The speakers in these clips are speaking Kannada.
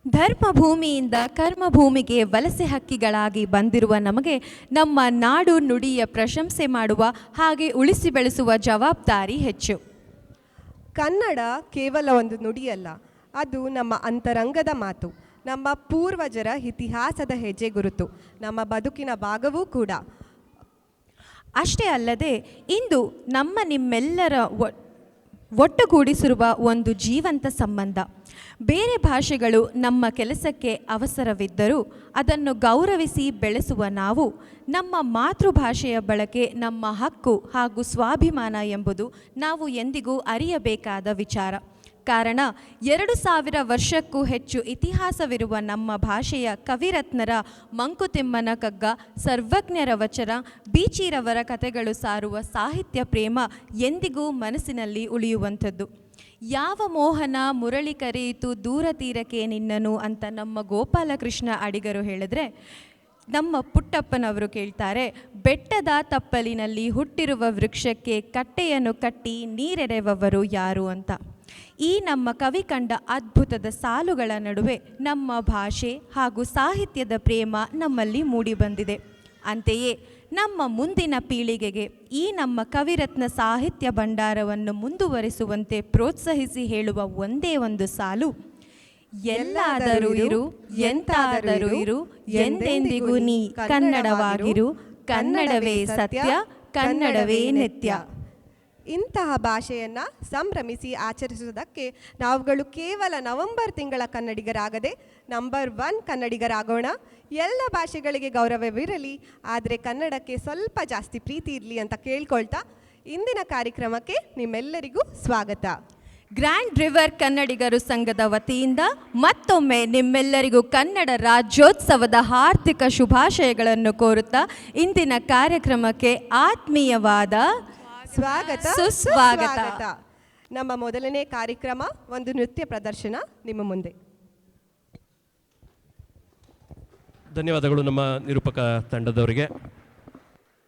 ಧರ್ಮಭೂಮಿಯಿಂದ ಕರ್ಮಭೂಮಿಗೆ ವಲಸೆ ಹಕ್ಕಿಗಳಾಗಿ ಬಂದಿರುವ ನಮಗೆ ನಮ್ಮ ನಾಡು ನುಡಿಯ ಪ್ರಶಂಸೆ ಮಾಡುವ ಹಾಗೆ ಉಳಿಸಿ ಬೆಳೆಸುವ ಜವಾಬ್ದಾರಿ ಹೆಚ್ಚು. ಕನ್ನಡ ಕೇವಲ ಒಂದು ನುಡಿಯಲ್ಲ, ಅದು ನಮ್ಮ ಅಂತರಂಗದ ಮಾತು, ನಮ್ಮ ಪೂರ್ವಜರ ಇತಿಹಾಸದ ಹೆಜ್ಜೆ ಗುರುತು, ನಮ್ಮ ಬದುಕಿನ ಭಾಗವೂ ಕೂಡ. ಅಷ್ಟೇ ಅಲ್ಲದೆ ಇಂದು ನಿಮ್ಮೆಲ್ಲರ ಒಟ್ಟುಗೂಡಿಸಿರುವ ಒಂದು ಜೀವಂತ ಸಂಬಂಧ. ಬೇರೆ ಭಾಷೆಗಳು ನಮ್ಮ ಕೆಲಸಕ್ಕೆ ಅವಸರವಿದ್ದರೂ ಅದನ್ನು ಗೌರವಿಸಿ ಬೆಳೆಸುವ ನಾವು, ನಮ್ಮ ಮಾತೃಭಾಷೆಯ ಬಳಕೆ ನಮ್ಮ ಹಕ್ಕು ಹಾಗೂ ಸ್ವಾಭಿಮಾನ ಎಂಬುದು ನಾವು ಎಂದಿಗೂ ಅರಿಯಬೇಕಾದ ವಿಚಾರ. ಕಾರಣ 2000 ವರ್ಷಕ್ಕೂ ಹೆಚ್ಚು ಇತಿಹಾಸವಿರುವ ನಮ್ಮ ಭಾಷೆಯ ಕವಿರತ್ನರ ಮಂಕುತಿಮ್ಮನ ಕಗ್ಗ, ಸರ್ವಜ್ಞರ ವಚನ, ಬೀಚಿರವರ ಕಥೆಗಳು ಸಾರುವ ಸಾಹಿತ್ಯ ಪ್ರೇಮ ಎಂದಿಗೂ ಮನಸ್ಸಿನಲ್ಲಿ ಉಳಿಯುವಂಥದ್ದು. ಯಾವ ಮೋಹನ ಮುರಳಿ ಕರೆಯಿತು ದೂರ ತೀರಕ್ಕೆ ನಿನ್ನನು ಅಂತ ನಮ್ಮ ಗೋಪಾಲಕೃಷ್ಣ ಅಡಿಗರು ಹೇಳಿದ್ರೆ, ನಮ್ಮ ಪುಟ್ಟಪ್ಪನವರು ಕೇಳ್ತಾರೆ, ಬೆಟ್ಟದ ತಪ್ಪಲಿನಲ್ಲಿ ಹುಟ್ಟಿರುವ ವೃಕ್ಷಕ್ಕೆ ಕಟ್ಟೆಯನ್ನು ಕಟ್ಟಿ ನೀರೆರೆಯುವವರು ಯಾರು ಅಂತ. ಈ ನಮ್ಮ ಕವಿ ಕಂಡ ಅದ್ಭುತದ ಸಾಲುಗಳ ನಡುವೆ ನಮ್ಮ ಭಾಷೆ ಹಾಗೂ ಸಾಹಿತ್ಯದ ಪ್ರೇಮ ನಮ್ಮಲ್ಲಿ ಮೂಡಿಬಂದಿದೆ. ಅಂತೆಯೇ ನಮ್ಮ ಮುಂದಿನ ಪೀಳಿಗೆಗೆ ಈ ನಮ್ಮ ಕವಿರತ್ನ ಸಾಹಿತ್ಯ ಭಂಡಾರವನ್ನು ಮುಂದುವರಿಸುವಂತೆ ಪ್ರೋತ್ಸಾಹಿಸಿ ಹೇಳುವ ಒಂದೇ ಒಂದು ಸಾಲು, ಎಲ್ಲಾದರೂ ಇರು ಎಂತಾದರೂ ಇರು ಎಂದೆಂದಿಗೂ ನೀ ಕನ್ನಡವಾಗಿರು, ಕನ್ನಡವೇ ಸತ್ಯ, ಕನ್ನಡವೇ ನಿತ್ಯ. ಇಂತಹ ಭಾಷೆಯನ್ನು ಸಂಭ್ರಮಿಸಿ ಆಚರಿಸುವುದಕ್ಕೆ ನಾವುಗಳು ಕೇವಲ ನವೆಂಬರ್ ತಿಂಗಳ ಕನ್ನಡಿಗರಾಗದೆ ನಂಬರ್ 1 ಕನ್ನಡಿಗರಾಗೋಣ. ಎಲ್ಲ ಭಾಷೆಗಳಿಗೆ ಗೌರವವಿರಲಿ, ಆದರೆ ಕನ್ನಡಕ್ಕೆ ಸ್ವಲ್ಪ ಜಾಸ್ತಿ ಪ್ರೀತಿ ಇರಲಿ ಅಂತ ಕೇಳ್ಕೊಳ್ತಾ ಇಂದಿನ ಕಾರ್ಯಕ್ರಮಕ್ಕೆ ನಿಮ್ಮೆಲ್ಲರಿಗೂ ಸ್ವಾಗತ. ಗ್ರ್ಯಾಂಡ್ ರಿವರ್ ಕನ್ನಡಿಗರು ಸಂಘದ ವತಿಯಿಂದ ಮತ್ತೊಮ್ಮೆ ನಿಮ್ಮೆಲ್ಲರಿಗೂ ಕನ್ನಡ ರಾಜ್ಯೋತ್ಸವದ ಹಾರ್ದಿಕ ಶುಭಾಶಯಗಳನ್ನು ಕೋರುತ್ತಾ ಇಂದಿನ ಕಾರ್ಯಕ್ರಮಕ್ಕೆ ಆತ್ಮೀಯವಾದ ಸ್ವಾಗತ ಸುಸ್ವಾಗತ. ನಮ್ಮ ಮೊದಲನೇ ಕಾರ್ಯಕ್ರಮ ಒಂದು ನೃತ್ಯ ಪ್ರದರ್ಶನ ನಿಮ್ಮ ಮುಂದೆ. ಧನ್ಯವಾದಗಳು ನಮ್ಮ ನಿರೂಪಕ ತಂಡದವರಿಗೆ.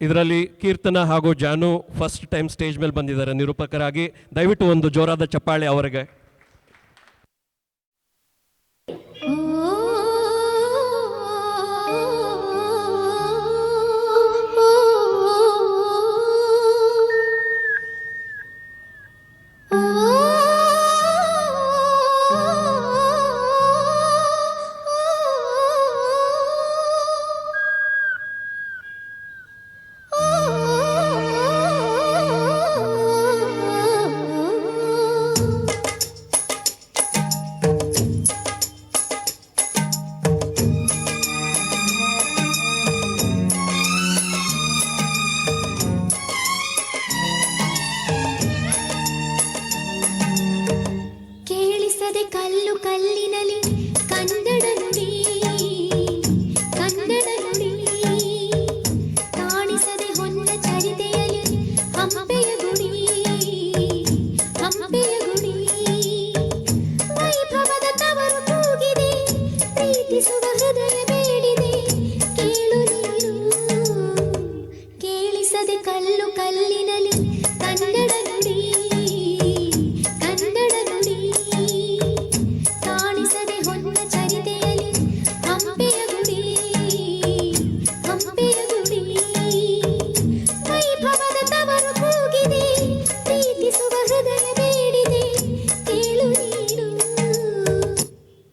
ಇದರಲ್ಲಿ ಕೀರ್ತನ ಹಾಗೂ ಜಾನು ಫಸ್ಟ್ ಟೈಮ್ ಸ್ಟೇಜ್ ಮೇಲೆ ಬಂದಿದ್ದಾರೆ ನಿರೂಪಕರಾಗಿ. ದಯವಿಟ್ಟು ಒಂದು ಜೋರಾದ ಚಪ್ಪಾಳೆ ಅವರಿಗೆ.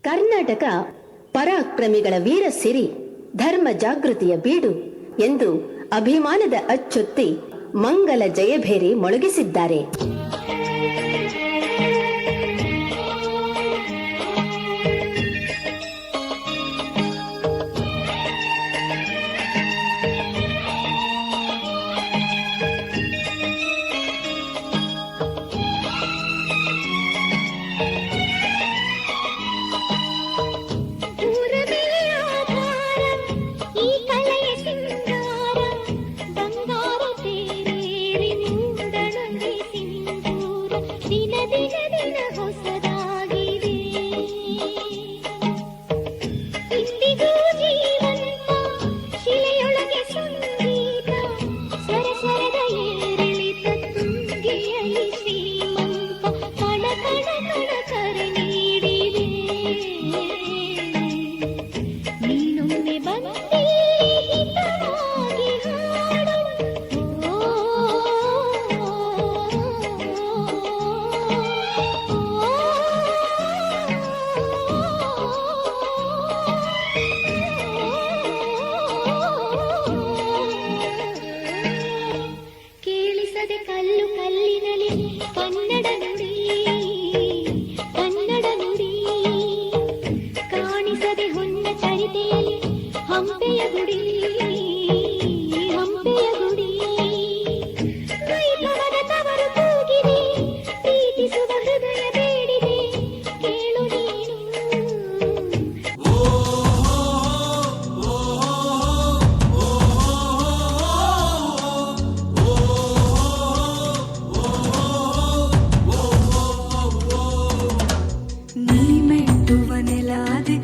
ಕರ್ನಾಟಕ ಪರಾಕ್ರಮಿಗಳ ವೀರ ಸಿರಿ, ಧರ್ಮ ಜಾಗೃತಿಯ ಬೀಡು ಎಂದು ಅಭಿಮಾನದ ಅಚ್ಚೊತ್ತಿ ಮಂಗಲ ಜಯಭೇರಿ ಮೊಳಗಿಸಿದ್ದಾರೆ. ಬಂಗಾರ ತೇರೇರಿ ಮೂಡಣಂಗೆ ಸಿಂಗಾರ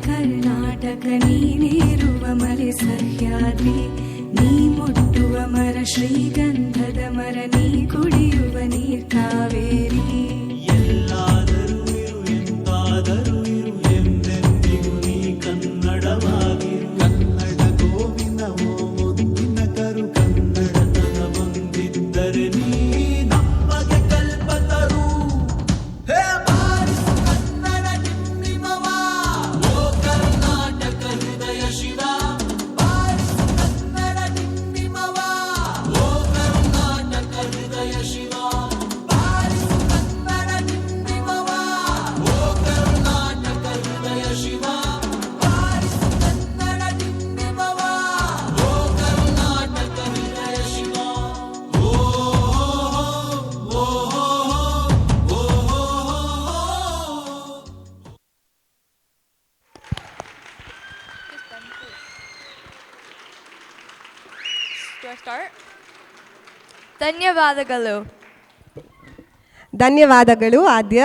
ಕರ್ನಾಟಕ ನೀನೇರುವ ಮಲೆ ಸಹ್ಯಾದ್ರಿ, ನೀ ಮುಟ್ಟುವ ಮರ ಶ್ರೀಗಂಧದ ಮರ, ನೀ ಕುಡಿಯುವ ನೀರ್ ಕಾವೇರಿ. ಎಲ್ಲಾದರೂ ಇರು ಎಂತಾದರೂ ಇರು ಎಂದೆಂದಿಗೂ ನೀ ಕನ್ನಡವಾಗಿರು. ಕನ್ನಡ ಗೋವಿನ ಓ ಮುದ್ದಿನ ಕರು, ಕನ್ನಡತನ ಬಂದಿದ್ದರೆ ನೀ ನಮಗೆ ಕಲ್ಪತರು. ಹೇ ಬಾರಿಸು ಕನ್ನಡ ಡಿಂಡಿಮವ, ಓ ಕರ್ನಾಟಕ ಹೃದಯ ಶಿವ. ಬಾರಿಸು ಕನ್ನಡ ಡಿಂಡಿಮವ, ಓ ಕರ್ನಾಟಕ ಹೃದಯ ಶಿವ. ಬಾರಿಸು ಕನ್ನಡ ಡಿಂಡಿಮವ, ಓ ಕರ್ನಾಟಕ ಹೃದಯ ಶಿವ. ಬಾರಿಸು ಕನ್ನಡ ಡಿಂಡಿಮವ, ಓ ಕರ್ನಾಟಕ ಹೃದಯ ಶಿವ. ಓ ಓ ಓ ಧನ್ಯವಾದಗಳು. ಧನ್ಯವಾದಗಳು ಆದ್ಯ.